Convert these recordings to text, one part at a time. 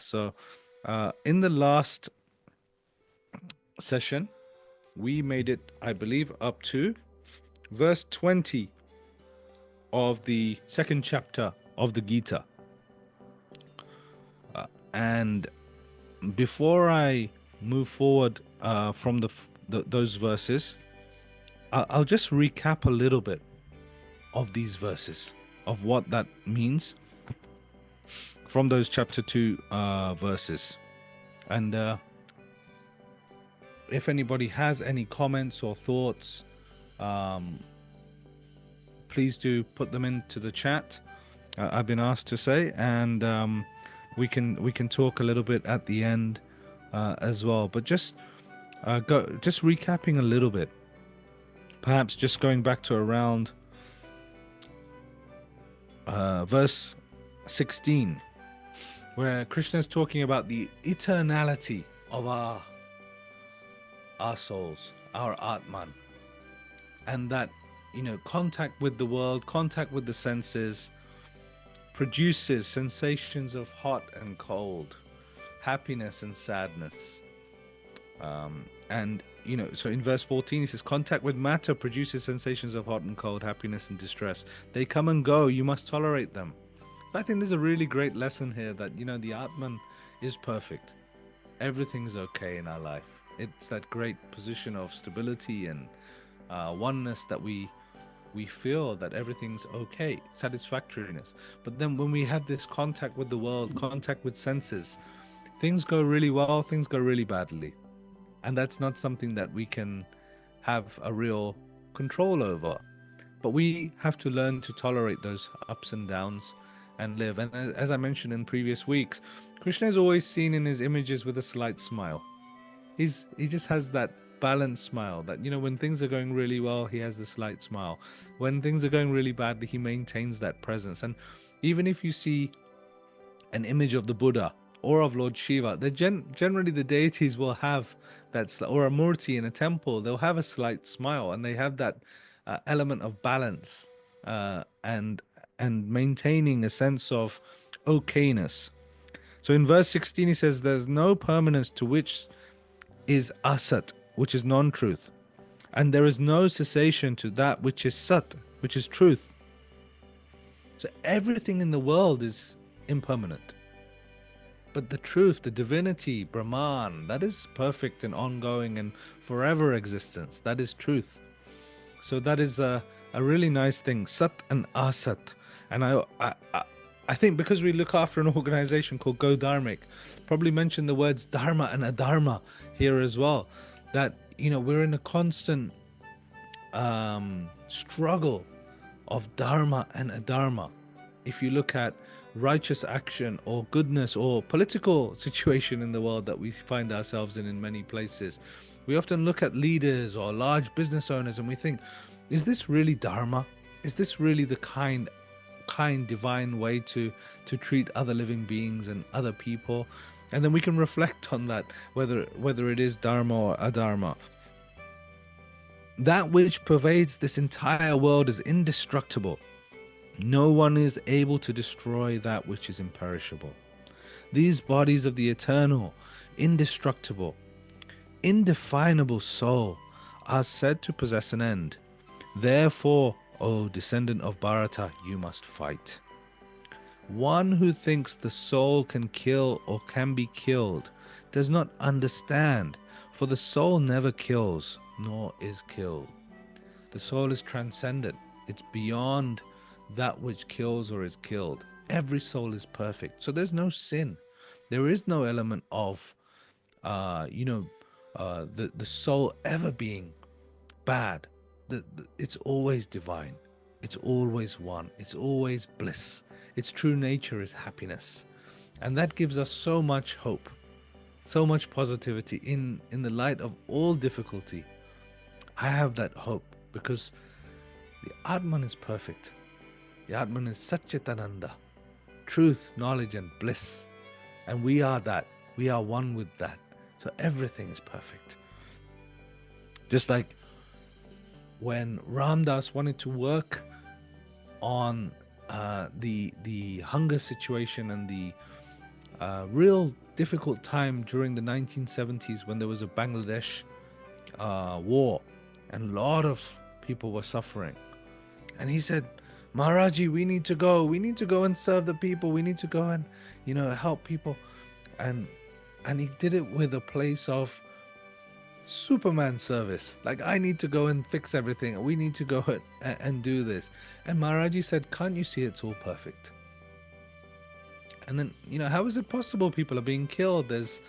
So, in the last session, we made it, I believe, up to verse 20 of the second chapter of the Gita. And before I move forward from those verses, I'll just recap a little bit of these verses, of what that means from those chapter 2 verses. And if anybody has any comments or thoughts, please do put them into the chat. I've been asked to say, and we can talk a little bit at the end as well. But just recapping a little bit, perhaps just going back to around verse 16, where Krishna is talking about the eternality of our souls, our Atman, and that, contact with the world, contact with the senses produces sensations of hot and cold, happiness and sadness. And so in verse 14 he says, contact with matter produces sensations of hot and cold, happiness and distress. They come and go, you must tolerate them. I think there's a really great lesson here that, the Atman is perfect. Everything's okay in our life. It's that great position of stability and oneness that we feel that everything's okay, satisfactoriness. But then when we have this contact with the world, contact with senses, things go really well, things go really badly. And that's not something that we can have a real control over. But we have to learn to tolerate those ups and downs and live. And as I mentioned in previous weeks, Krishna is always seen in his images with a slight smile. He just has that balanced smile that, when things are going really well, he has the slight smile. When things are going really badly, he maintains that presence. And even if you see an image of the Buddha or of Lord Shiva, generally the deities will have that, or a murti in a temple, they'll have a slight smile, and they have that element of balance and maintaining a sense of okayness. So in verse 16 he says, there's no permanence to which is asat, which is non-truth, and there is no cessation to that which is sat, which is truth. So everything in the world is impermanent, but the truth, the divinity, Brahman, that is perfect and ongoing and forever existence. That is truth. So that is a really nice thing, Sat and Asat. And I think because we look after an organization called Go Dharmic, probably mention the words Dharma and Adharma here as well, that, we're in a constant struggle of Dharma and Adharma. If you look at righteous action or goodness or political situation in the world that we find ourselves in many places, we often look at leaders or large business owners and we think, is this really Dharma? Is this really the kind divine way to treat other living beings and other people? And then we can reflect on that, whether it is Dharma or Adharma. That which pervades this entire world is indestructible. No one is able to destroy that which is imperishable. These bodies of the eternal, indestructible, indefinable soul are said to possess an end. Therefore, O descendant of Bharata, you must fight. One who thinks the soul can kill or can be killed does not understand, for the soul never kills nor is killed. The soul is transcendent. It's beyond that which kills or is killed. Every soul is perfect. So there's no sin. There is no element of, the soul ever being bad. It's always divine. It's always one. It's always bliss. Its true nature is happiness. And that gives us so much hope, so much positivity in the light of all difficulty. I have that hope because the Atman is perfect. The Atman is Satchitananda, truth, knowledge and bliss. And we are that. We are one with that. So everything is perfect. Just like when Ram Dass wanted to work on the hunger situation and the real difficult time during the 1970s when there was a Bangladesh war, and a lot of people were suffering. And he said, Maharaji, we need to go. We need to go and serve the people. We need to go and, help people. And he did it with a place of Superman service. Like, I need to go and fix everything. We need to go and do this. And Maharaji said, can't you see it's all perfect? And then, how is it possible? People are being killed. There's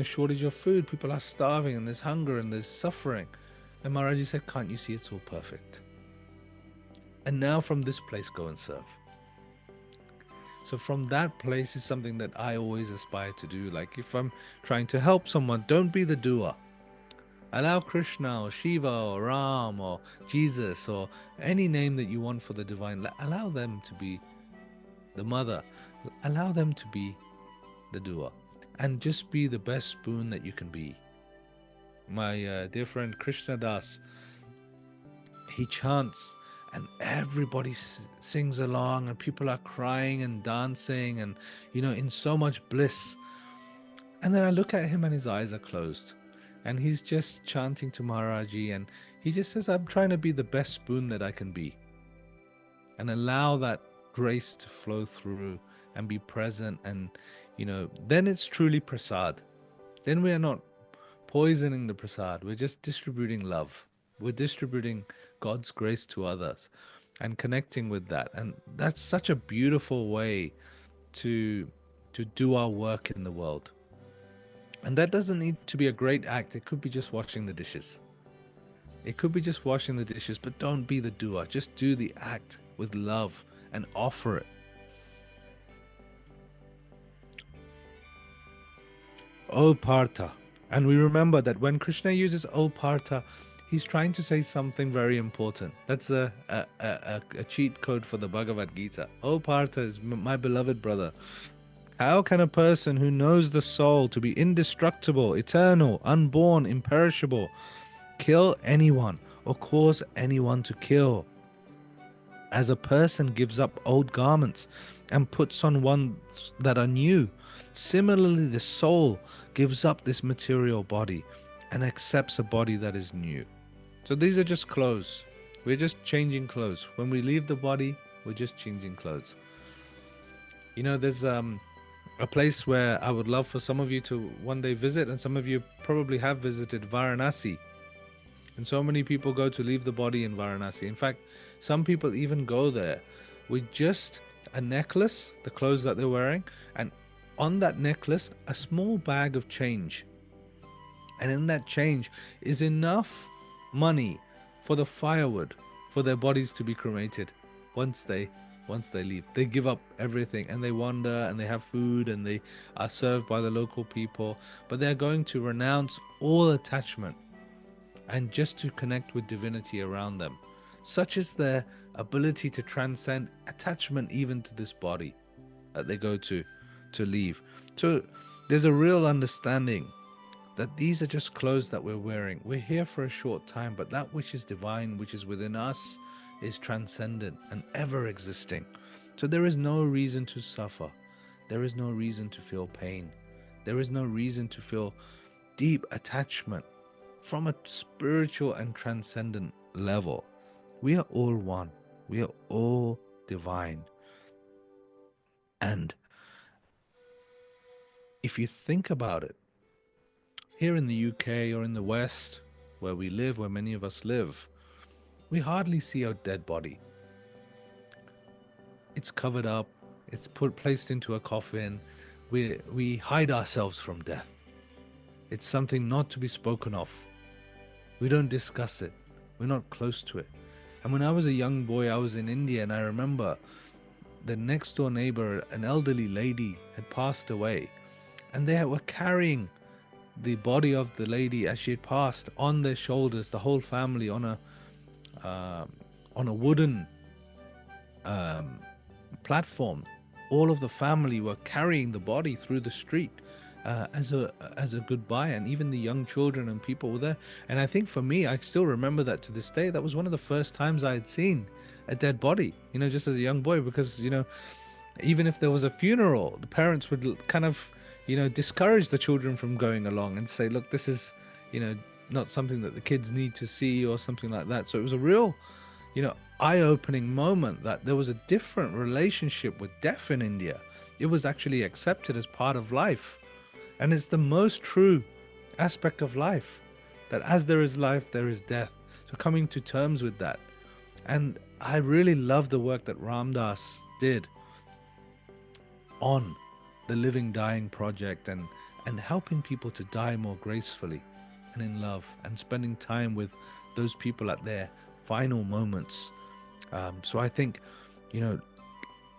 shortage of food. People are starving, and there's hunger, and there's suffering. And Maharaji said, can't you see it's all perfect? And now from this place, go and serve. So from that place is something that I always aspire to do. Like, if I'm trying to help someone, don't be the doer. Allow Krishna or Shiva or Ram or Jesus or any name that you want for the divine. Allow them to be the mother. Allow them to be the doer. And just be the best spoon that you can be. My dear friend Krishna Das, he chants and everybody sings along and people are crying and dancing and, in so much bliss. And then I look at him and his eyes are closed. And he's just chanting to Maharaji and he just says, I'm trying to be the best spoon that I can be. And allow that grace to flow through and be present. And, then it's truly prasad. Then we are not poisoning the prasad. We're just distributing love. We're distributing God's grace to others and connecting with that. And that's such a beautiful way to do our work in the world. And that doesn't need to be a great act. It could be just washing the dishes. It could be just washing the dishes, but don't be the doer. Just do the act with love and offer it. O Partha. And we remember that when Krishna uses O Partha, he's trying to say something very important. That's a cheat code for the Bhagavad Gita. O Partha is my beloved brother. How can a person who knows the soul to be indestructible, eternal, unborn, imperishable, kill anyone or cause anyone to kill? As a person gives up old garments and puts on ones that are new, similarly the soul gives up this material body and accepts a body that is new. So these are just clothes. We're just changing clothes. When we leave the body, we're just changing clothes. There's a place where I would love for some of you to one day visit, and some of you probably have visited, Varanasi. And so many people go to leave the body in Varanasi. In fact, some people even go there with just a necklace, the clothes that they're wearing, and on that necklace, a small bag of change. And in that change is enough money for the firewood for their bodies to be cremated once they leave. They give up everything and they wander and they have food and they are served by the local people, but they're going to renounce all attachment and just to connect with divinity around them. Such is their ability to transcend attachment even to this body that they go to leave. So there's a real understanding that these are just clothes that we're wearing. We're here for a short time, but that which is divine, which is within us, is transcendent and ever existing. So there is no reason to suffer. There is no reason to feel pain. There is no reason to feel deep attachment from a spiritual and transcendent level. We are all one. We are all divine. And if you think about it, here in the UK or in the West, where we live, where many of us live, we hardly see a dead body. It's covered up, it's placed into a coffin. We hide ourselves from death. It's something not to be spoken of. We don't discuss it. We're not close to it. And when I was a young boy, I was in India, and I remember the next door neighbor, an elderly lady, had passed away, and they were carrying the body of the lady as she had passed on their shoulders, the whole family on a wooden platform. All of the family were carrying the body through the street as a goodbye, and even the young children and people were there. And I think for me, I still remember that to this day. That was one of the first times I had seen a dead body, just as a young boy, because Even if there was a funeral, the parents would kind of, discourage the children from going along and say, look, this is, you know, not something that the kids need to see or something like that. So it was a real, eye-opening moment that there was a different relationship with death in India. It was actually accepted as part of life. And it's the most true aspect of life, that as there is life, there is death. So coming to terms with that. And I really love the work that Ram Dass did on the Living Dying Project, and helping people to die more gracefully and in love, and spending time with those people at their final moments. So I think,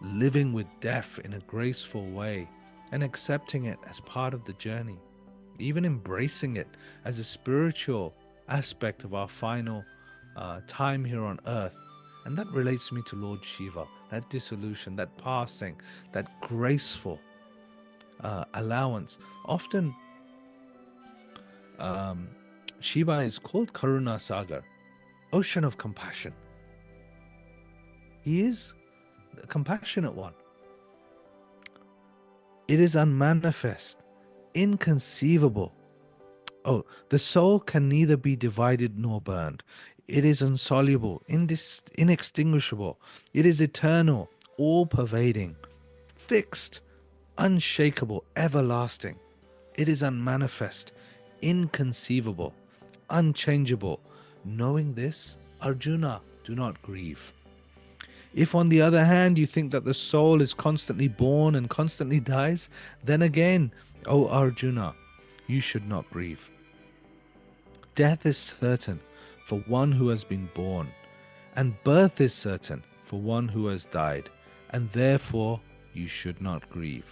living with death in a graceful way and accepting it as part of the journey, even embracing it as a spiritual aspect of our final time here on earth. And that relates me to Lord Shiva, that dissolution, that passing, that graceful allowance. Often, Shiva is called Karuna Sagar, ocean of compassion. He is the compassionate one. It is unmanifest, inconceivable. Oh, the soul can neither be divided nor burned. It is insoluble, inextinguishable. It is eternal, all-pervading, fixed, unshakable, everlasting. It is unmanifest, inconceivable, unchangeable. Knowing this, Arjuna, do not grieve. If, on the other hand, you think that the soul is constantly born and constantly dies, then again, O Arjuna, you should not grieve. Death is certain for one who has been born, and birth is certain for one who has died, and therefore you should not grieve.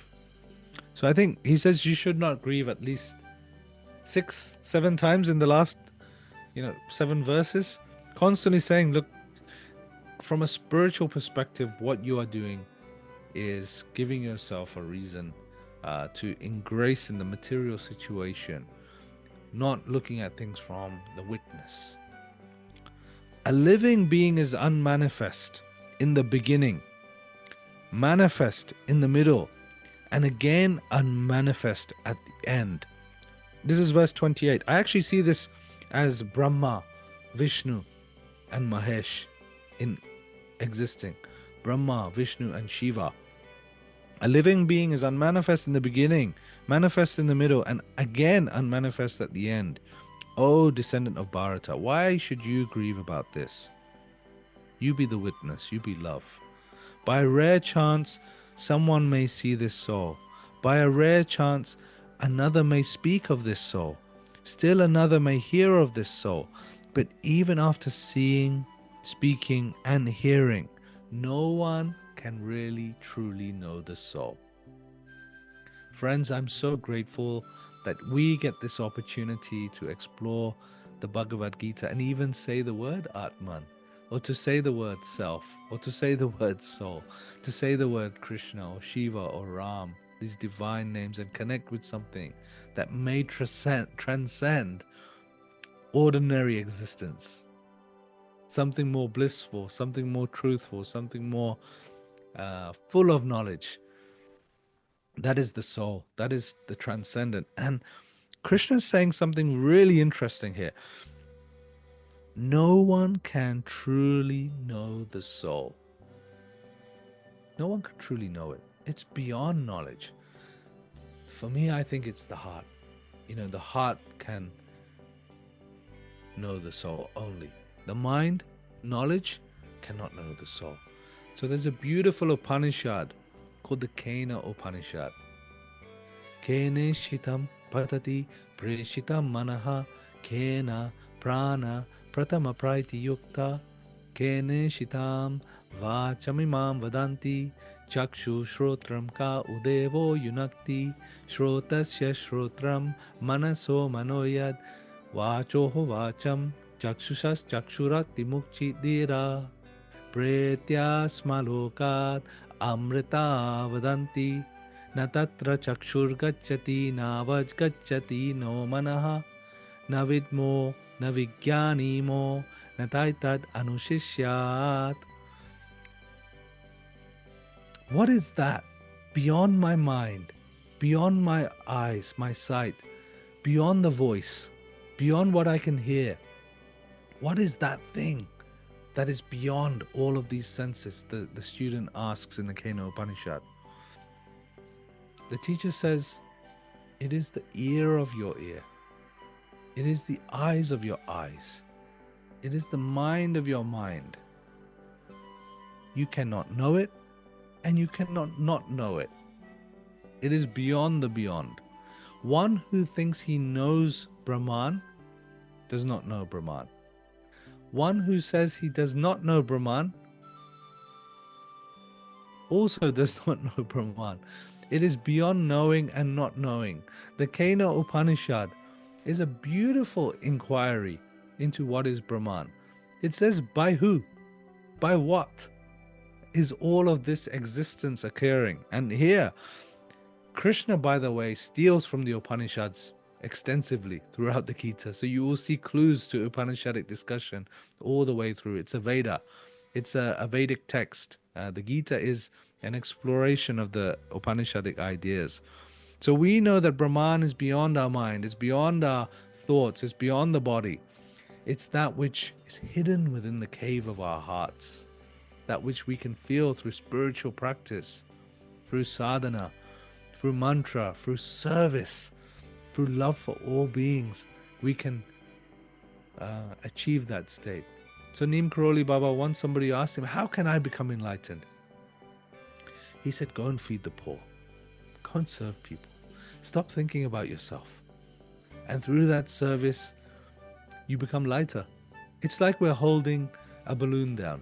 So I think he says you should not grieve at least 6-7 times in the last 7 verses, constantly saying, look, from a spiritual perspective, what you are doing is giving yourself a reason to engrace in the material situation, not looking at things from the witness. A living being is unmanifest in the beginning, manifest in the middle, and again unmanifest at the end. This is verse 28. I actually see this as Brahma, Vishnu, and Mahesh in existing. Brahma, Vishnu, and Shiva. A living being is unmanifest in the beginning, manifest in the middle, and again unmanifest at the end. O descendant of Bharata, why should you grieve about this? You be the witness, you be love. By a rare chance, someone may see this soul. By a rare chance, another may speak of this soul. Still another may hear of this soul. But even after seeing, speaking, and hearing, no one can really truly know the soul. Friends, I'm so grateful that we get this opportunity to explore the Bhagavad Gita and even say the word Atman, or to say the word self, or to say the word soul, to say the word Krishna or Shiva or Ram, these divine names, and connect with something that may transcend ordinary existence. Something more blissful, something more truthful, something more full of knowledge. That is the soul. That is the transcendent. And Krishna is saying something really interesting here. No one can truly know the soul. No one can truly know it. It's beyond knowledge. For me, I think it's the heart. The heart can know the soul only. The mind, knowledge, cannot know the soul. So there's a beautiful Upanishad called the Kena Upanishad. Kene shitam patati preshitam manaha kena prana pratama praiti yukta kene shitam vachamimam vadanti chakshu shrotram ka udevo yunakti shrotasya shrotram manaso manoyad vachoho vacham chakshushas chakshurat timukchi dira pretyasmalokat amrita vadanti na tatra chakshur gacchati na vaj gacchati no manaha na vidmo na vigyanimo na taitad anushishyat. What is that? Beyond my mind, beyond my eyes, my sight, beyond the voice, beyond what I can hear. What is that thing that is beyond all of these senses? The student asks in the Kena Upanishad. The teacher says, it is the ear of your ear. It is the eyes of your eyes. It is the mind of your mind. You cannot know it, and you cannot not know it. It is beyond the beyond. One who thinks he knows Brahman does not know Brahman. One who says he does not know Brahman also does not know Brahman. It is beyond knowing and not knowing. The Kena Upanishad is a beautiful inquiry into what is Brahman. It says, by who? By what is all of this existence occurring? And here, Krishna, by the way, steals from the Upanishads extensively throughout the Gita. So you will see clues to Upanishadic discussion all the way through. It's a Veda. It's a Vedic text. The Gita is an exploration of the Upanishadic ideas. So we know that Brahman is beyond our mind, it's beyond our thoughts, it's beyond the body. It's that which is hidden within the cave of our hearts, that which we can feel through spiritual practice, through sadhana, through mantra, through service, through love for all beings. We can achieve that state. So Neem Karoli Baba, once somebody asked him, how can I become enlightened? He said, go and feed the poor. Go and serve people. Stop thinking about yourself. And through that service, you become lighter. It's like we're holding a balloon down.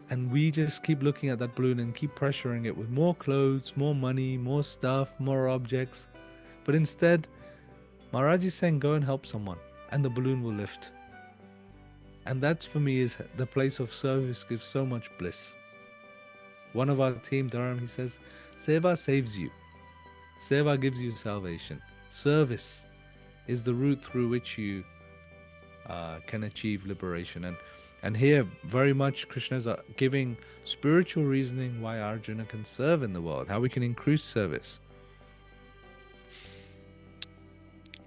And we just keep looking at that balloon and keep pressuring it with more clothes, more money, more stuff, more objects. But instead, Maharaj is saying, go and help someone, and the balloon will lift. And that for me is the place of service gives so much bliss. One of our team, Dharam, he says, Seva saves you. Seva gives you salvation. Service is the route through which you can achieve liberation. And here, very much, Krishna is giving spiritual reasoning why Arjuna can serve in the world, how we can increase service.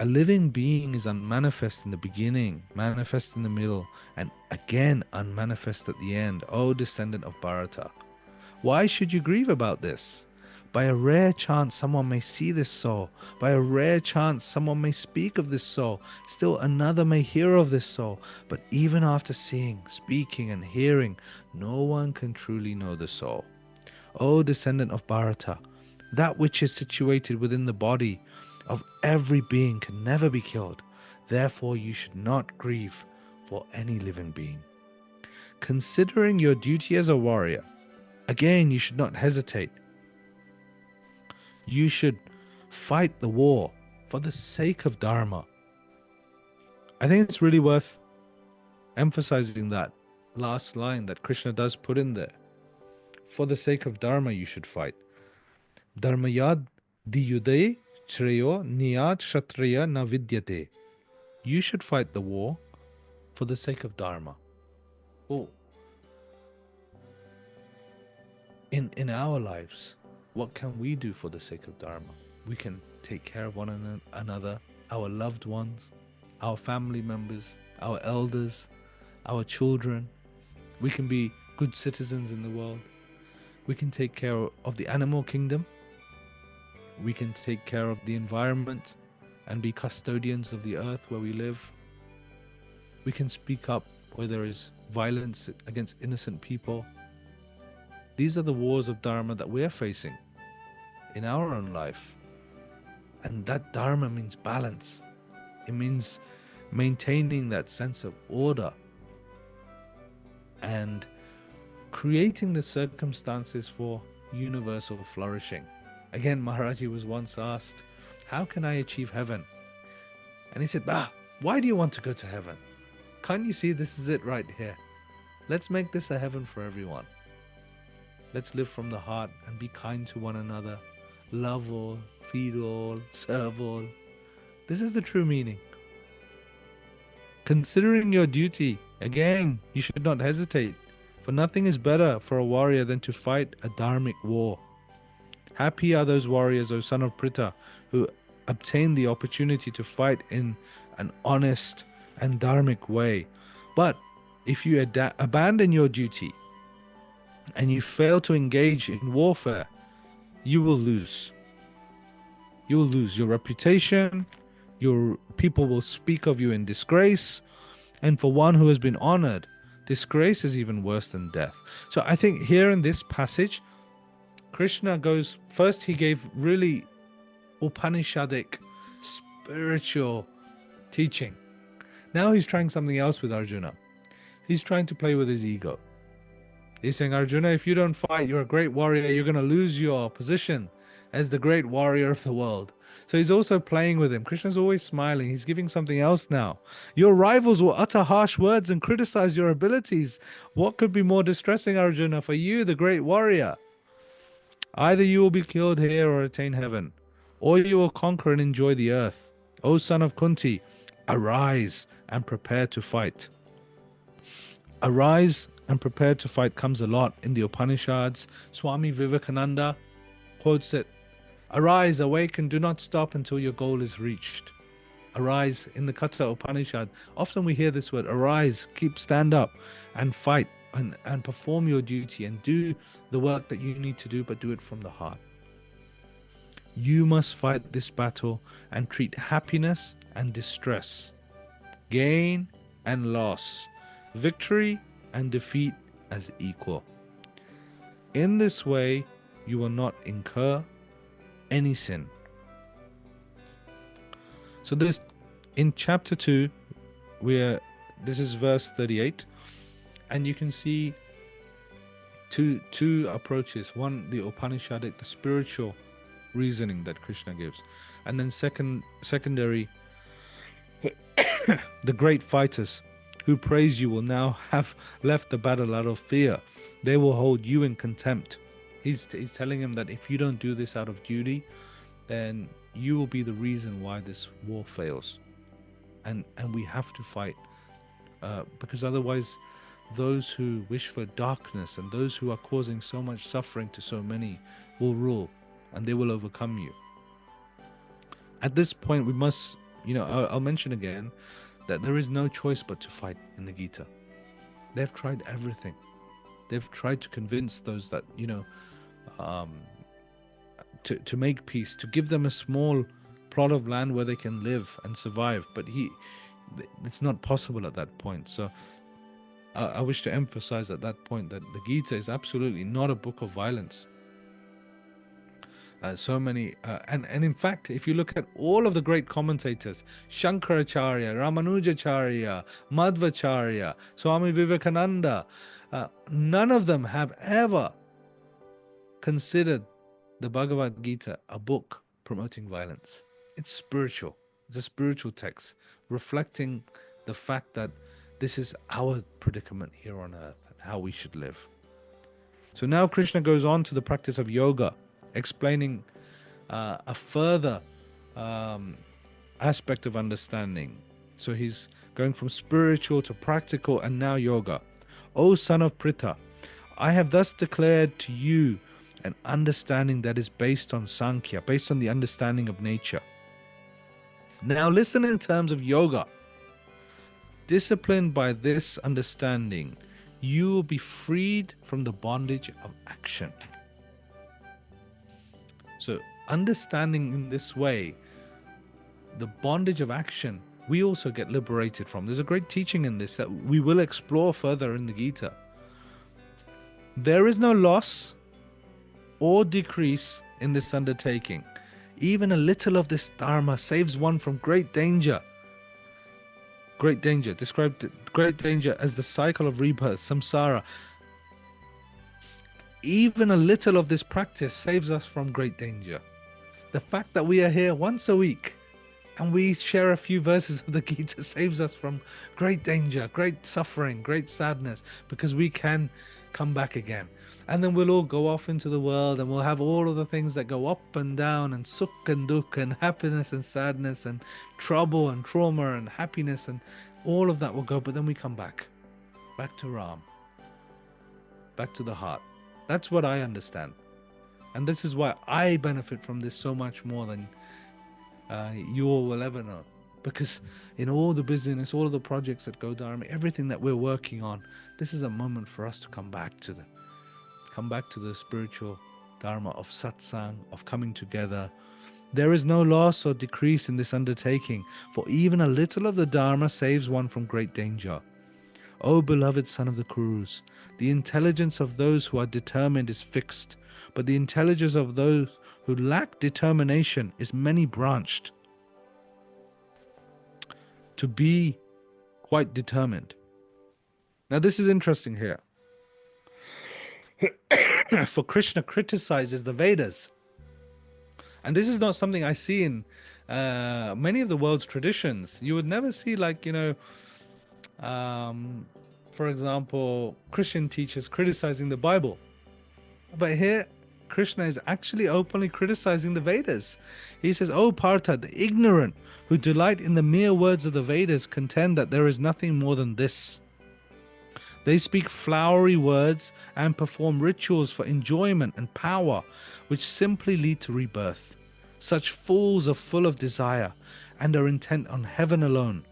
A living being is unmanifest in the beginning, manifest in the middle, and again unmanifest at the end, O descendant of Bharata. Why should you grieve about this? By a rare chance someone may see this soul. By a rare chance someone may speak of this soul. Still another may hear of this soul. But even after seeing, speaking and hearing, no one can truly know the soul. O descendant of Bharata, that which is situated within the body of every being can never be killed. Therefore you should not grieve for any living being. Considering your duty as a warrior, again you should not hesitate. You should fight the war for the sake of Dharma. I think it's really worth emphasizing that last line that Krishna does put in there. For the sake of Dharma you should fight. Dharmayad diyude shreyo niyat kshatriya na vidyate. You should fight the war for the sake of Dharma. Oh. In our lives, what can we do for the sake of Dharma? We can take care of one another, our loved ones, our family members, our elders, our children. We can be good citizens in the world. We can take care of the animal kingdom. We can take care of the environment and be custodians of the earth where we live. We can speak up where there is violence against innocent people. These are the wars of Dharma that we're facing in our own life. And that Dharma means balance. It means maintaining that sense of order and creating the circumstances for universal flourishing. Again, Maharaji was once asked, how can I achieve heaven? And he said, why do you want to go to heaven? Can't you see this is it right here? Let's make this a heaven for everyone. Let's live from the heart and be kind to one another. Love all, feed all, serve all. This is the true meaning. Considering your duty, again, you should not hesitate. For nothing is better for a warrior than to fight a dharmic war. Happy are those warriors, O son of Pritha, who obtain the opportunity to fight in an honest and dharmic way. But if you abandon your duty and you fail to engage in warfare, you will lose. You will lose your reputation, your people will speak of you in disgrace, and for one who has been honored, disgrace is even worse than death. So I think here in this passage, Krishna goes, first he gave really Upanishadic, spiritual teaching. Now he's trying something else with Arjuna. He's trying to play with his ego. He's saying, Arjuna, if you don't fight, you're a great warrior, you're going to lose your position as the great warrior of the world. So he's also playing with him. Krishna's always smiling. He's giving something else now. Your rivals will utter harsh words and criticize your abilities. What could be more distressing, Arjuna, for you, the great warrior? Either you will be killed here or attain heaven, or you will conquer and enjoy the earth. O son of Kunti, arise and prepare to fight. Arise and prepare to fight comes a lot in the Upanishads. Swami Vivekananda quotes it. Arise, awake, and do not stop until your goal is reached. Arise in the Katha Upanishad. Often we hear this word, arise, stand up and fight and perform your duty and do the work that you need to do, but do it from the heart. You must fight this battle and treat happiness and distress, gain and loss, victory and defeat as equal. In this way, you will not incur any sin. So this, in chapter 2, this is verse 38, and you can see two approaches. One, the Upanishadic, the spiritual reasoning that Krishna gives, and then secondary, the great fighters who praise you will now have left the battle out of fear. They will hold you in contempt. He's telling him that if you don't do this out of duty, then you will be the reason why this war fails. And we have to fight, because otherwise those who wish for darkness and those who are causing so much suffering to so many will rule, and they will overcome you. At this point, we must, I'll mention again that there is no choice but to fight in the Gita. They've tried everything. They've tried to convince those that, to make peace, to give them a small plot of land where they can live and survive. But it's not possible at that point. So I wish to emphasize at that point that the Gita is absolutely not a book of violence. And in fact, if you look at all of the great commentators, Shankaracharya, Ramanujacharya, Madhvacharya, Swami Vivekananda, none of them have ever considered the Bhagavad Gita a book promoting violence. It's spiritual. It's a spiritual text reflecting the fact that this is our predicament here on earth and how we should live. So now Krishna goes on to the practice of yoga, explaining a further aspect of understanding. So he's going from spiritual to practical and now yoga. O son of Pritha, I have thus declared to you an understanding that is based on Sankhya, based on the understanding of nature. Now listen in terms of yoga. Disciplined by this understanding, you will be freed from the bondage of action. So understanding in this way, the bondage of action, we also get liberated from. There's a great teaching in this that we will explore further in the Gita. There is no loss or decrease in this undertaking. Even a little of this dharma saves one from great danger. Great danger, described great danger as the cycle of rebirth, samsara. Even a little of this practice saves us from great danger. The fact that we are here once a week and we share a few verses of the Gita saves us from great danger, great suffering, great sadness, because we can come back again. And then we'll all go off into the world and we'll have all of the things that go up and down, and sukh and dukh and happiness and sadness and trouble and trauma and happiness, and all of that will go, but then we come back to Ram. back to the heart. That's what I understand. And this is why I benefit from this so much more than you all will ever know. Because in all the busyness, all of the projects at Go Dharmic, everything that we're working on, this is a moment for us to come back to the spiritual dharma of satsang, of coming together. There is no loss or decrease in this undertaking, for even a little of the dharma saves one from great danger. O beloved son of the Kurus, the intelligence of those who are determined is fixed, but the intelligence of those who lack determination is many-branched. To be quite determined. Now this is interesting here. For Krishna criticizes the Vedas. And this is not something I see in many of the world's traditions. You would never see, like, for example, Christian teachers criticizing the Bible. But here, Krishna is actually openly criticizing the Vedas. He says, "O Partha, the ignorant who delight in the mere words of the Vedas contend that there is nothing more than this. They speak flowery words and perform rituals for enjoyment and power, which simply lead to rebirth. Such fools are full of desire and are intent on heaven alone."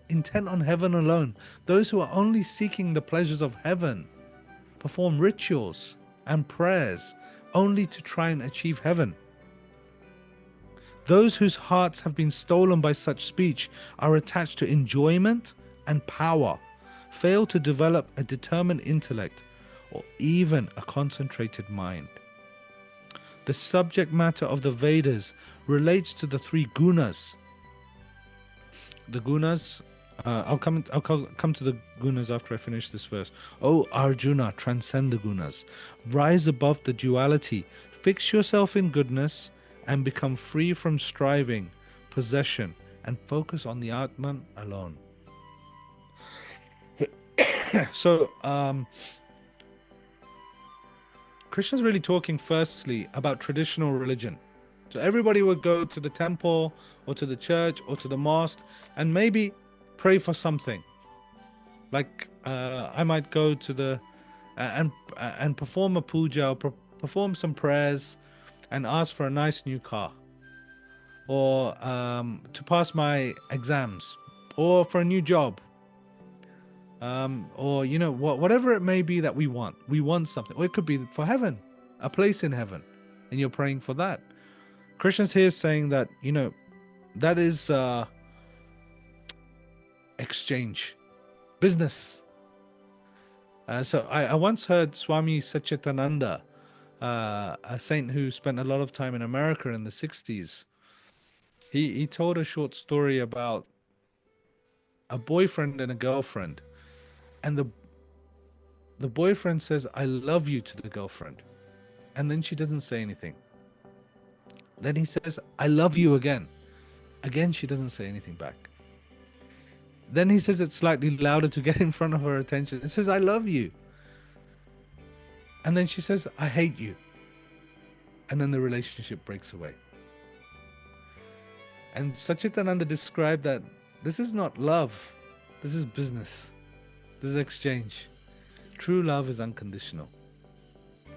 Intent on heaven alone. Those who are only seeking the pleasures of heaven perform rituals and prayers only to try and achieve heaven. Those whose hearts have been stolen by such speech are attached to enjoyment and power, fail to develop a determined intellect or even a concentrated mind. The subject matter of the Vedas relates to the three gunas. The gunas, I'll come to the gunas after I finish this verse. O Arjuna, transcend the gunas. Rise above the duality. Fix yourself in goodness and become free from striving, possession, and focus on the Atman alone. So, Krishna's really talking firstly about traditional religion. So everybody would go to the temple or to the church or to the mosque and maybe pray for something. Like I might go to the and perform a puja or perform some prayers and ask for a nice new car, or to pass my exams, or for a new job, or whatever it may be that we want. We want something. Or it could be for heaven, a place in heaven, and you're praying for that. Krishna's here saying that that is exchange, business. So I once heard Swami Satchitananda, a saint who spent a lot of time in America in the 60s. He told a short story about a boyfriend and a girlfriend, and the boyfriend says, "I love you" to the girlfriend, and then she doesn't say anything. Then he says, "I love you" again. Again, she doesn't say anything back. Then he says it slightly louder to get in front of her attention. It says, "I love you." And then she says, "I hate you." And then the relationship breaks away. And Satchitananda described that this is not love. This is business. This is exchange. True love is unconditional.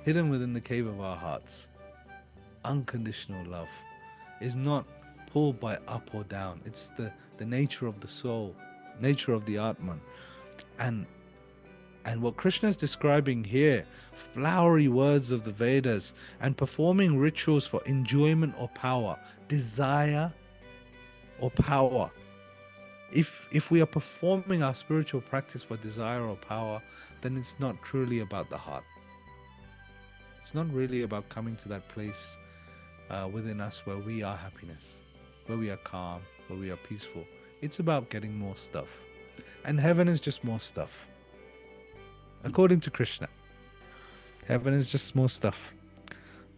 Hidden within the cave of our hearts. Unconditional love is not pulled by up or down. It's the nature of the soul, nature of the Atman. And what Krishna is describing here, flowery words of the Vedas and performing rituals for enjoyment or power, desire or power. If we are performing our spiritual practice for desire or power, then it's not truly about the heart. It's not really about coming to that place within us where we are happiness, where we are calm, where we are peaceful. It's about getting more stuff. And heaven is just more stuff. According to Krishna, heaven is just more stuff.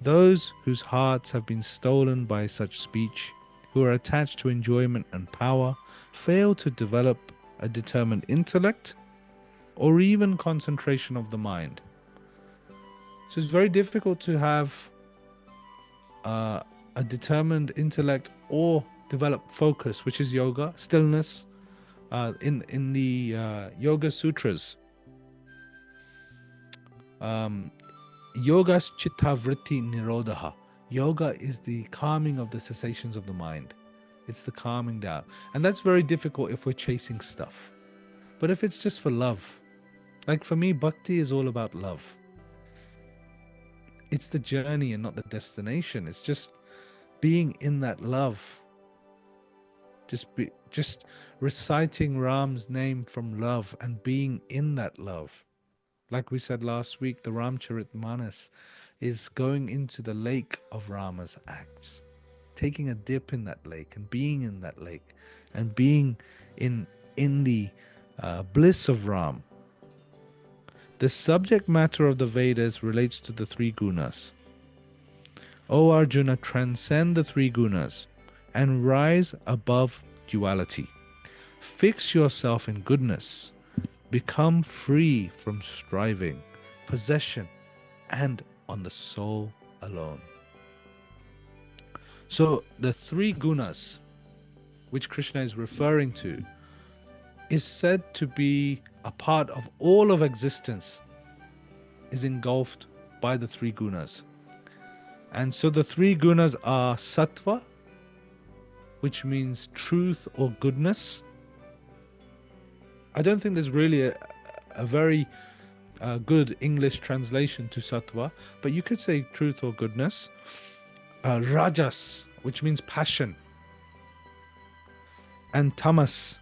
Those whose hearts have been stolen by such speech, who are attached to enjoyment and power, fail to develop a determined intellect or even concentration of the mind. So it's very difficult to have a determined intellect or develop focus, which is yoga, stillness. In the Yoga Sutras, Yogas chitta vritti nirodha. Yoga is the calming of the cessations of the mind. It's the calming down. And that's very difficult if we're chasing stuff. But if it's just for love, like for me, bhakti is all about love. It's the journey and not the destination. It's just being in that love. Just reciting Ram's name from love and being in that love. Like we said last week, the Ramcharitmanas is going into the lake of Rama's acts, taking a dip in that lake and being in that lake and being in the bliss of Ram. The subject matter of the Vedas relates to the three gunas. O Arjuna, transcend the three gunas and rise above duality. Fix yourself in goodness. Become free from striving, possession, and on the soul alone. So the three gunas, which Krishna is referring to, is said to be a part of all of existence, is engulfed by the three gunas. And so the three gunas are sattva, which means truth or goodness. I don't think there's really a very good English translation to sattva, but you could say truth or goodness. Rajas, which means passion. And tamas.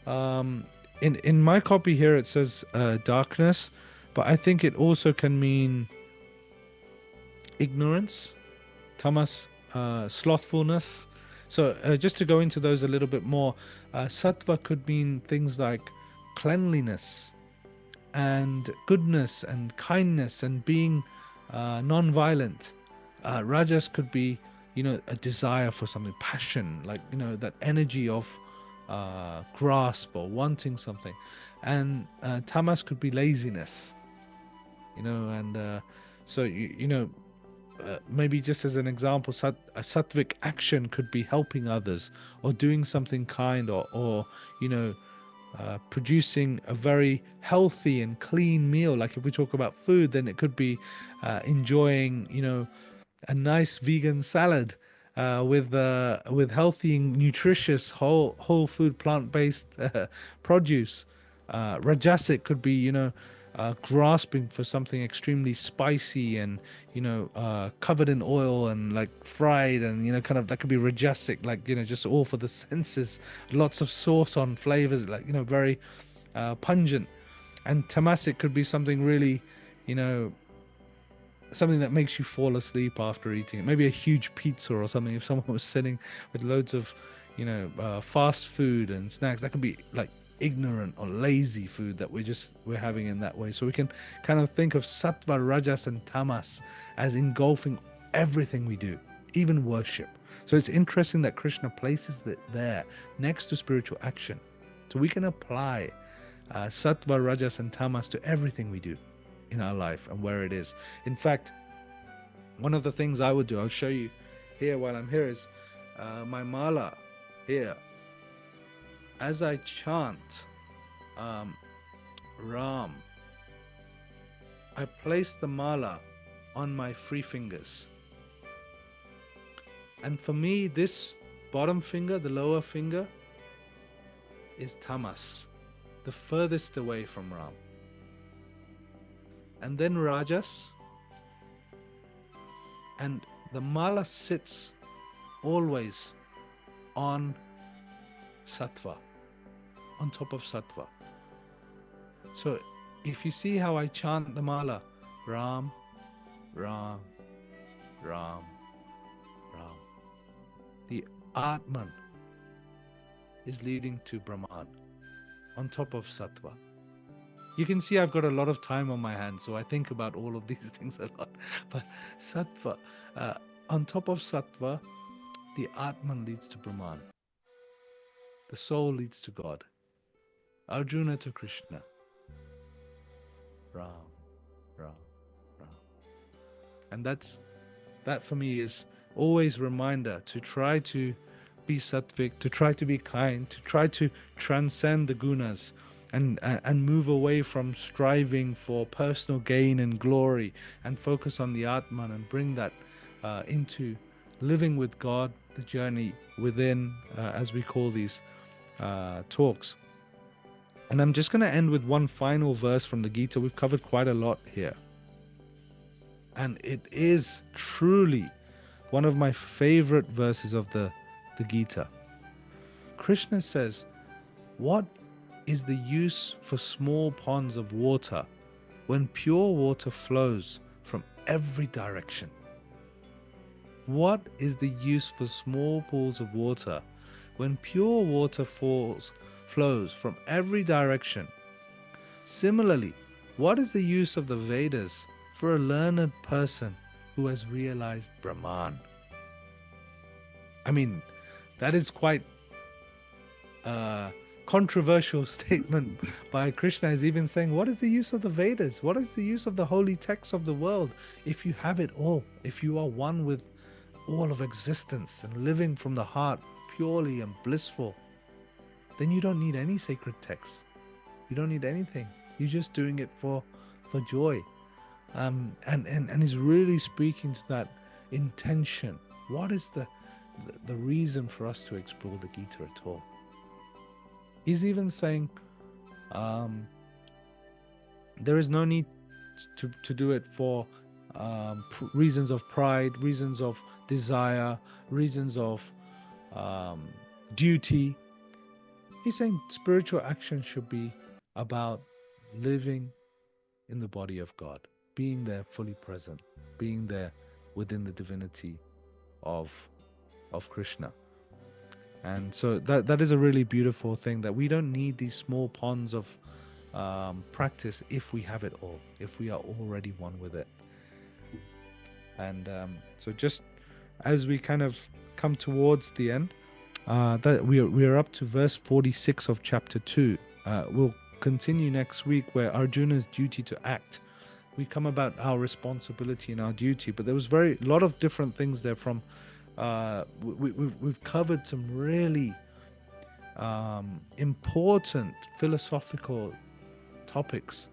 In my copy here it says darkness, but I think it also can mean ignorance. Tamas, slothfulness. So just to go into those a little bit more, sattva could mean things like cleanliness and goodness and kindness and being non-violent. Rajas could be, a desire for something, passion, like, that energy of grasp or wanting something. And tamas could be laziness, and so, maybe just as an example, a sattvic action could be helping others or doing something kind or producing a very healthy and clean meal. Like if we talk about food, then it could be enjoying, a nice vegan salad with healthy and nutritious whole food plant-based produce. Rajasic could be, grasping for something extremely spicy and covered in oil and like fried and kind of that could be rajasic, like just all for the senses, lots of sauce on flavors, like very pungent. And tamasic could be something really something that makes you fall asleep after eating it, maybe a huge pizza or something. If someone was sitting with loads of fast food and snacks, that could be like ignorant or lazy food that we're having in that way. So we can kind of think of sattva, rajas and tamas as engulfing everything we do, even worship. So it's interesting that Krishna places it there next to spiritual action, so we can apply sattva, rajas and tamas to everything we do in our life and where it is. In fact, one of the things I would do, I'll show you here while I'm here, is my mala here. As I chant Ram, I place the mala on my free fingers. And for me, this bottom finger, the lower finger, is tamas, the furthest away from Ram. And then rajas, and the mala sits always on sattva, on top of sattva. So if you see how I chant the mala, Ram, Ram, Ram, Ram, the Atman is leading to Brahman on top of sattva. You can see I've got a lot of time on my hands, so I think about all of these things a lot. But sattva, on top of sattva, the Atman leads to Brahman. The soul leads to God. Arjuna to Krishna. Ram, Ram, Ram. And that for me is always a reminder to try to be sattvic, to try to be kind, to try to transcend the gunas. and move away from striving for personal gain and glory, and focus on the Atman, and bring that into living with God, the journey within, as we call these talks. And I'm just going to end with one final verse from the Gita. We've covered quite a lot here, and it is truly one of my favorite verses of the Gita. Krishna says, "What is the use for small ponds of water when pure water flows from every direction?" What is the use for small pools of water when pure water flows from every direction? Similarly, what is the use of the Vedas for a learned person who has realized Brahman? I mean, that is quite a controversial statement by Krishna. Is even saying, what is the use of the Vedas? What is the use of the holy texts of the world if you have it all? If you are one with all of existence and living from the heart purely and blissful, then you don't need any sacred texts. You don't need anything. You're just doing it for joy. And he's really speaking to that intention. What is the reason for us to explore the Gita at all? He's even saying there is no need to do it for reasons of pride, reasons of desire, reasons of duty. He's saying spiritual action should be about living in the body of God, being there fully present, being there within the divinity of Krishna. And so that is a really beautiful thing, that we don't need these small ponds of practice if we have it all, if we are already one with it. And so just as we kind of come towards the end, that we are up to verse 46 of chapter 2. We'll continue next week where Arjuna's duty to act. We come about our responsibility and our duty, but there was a lot of different things there. From we've covered some really important philosophical topics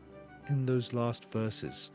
in those last verses.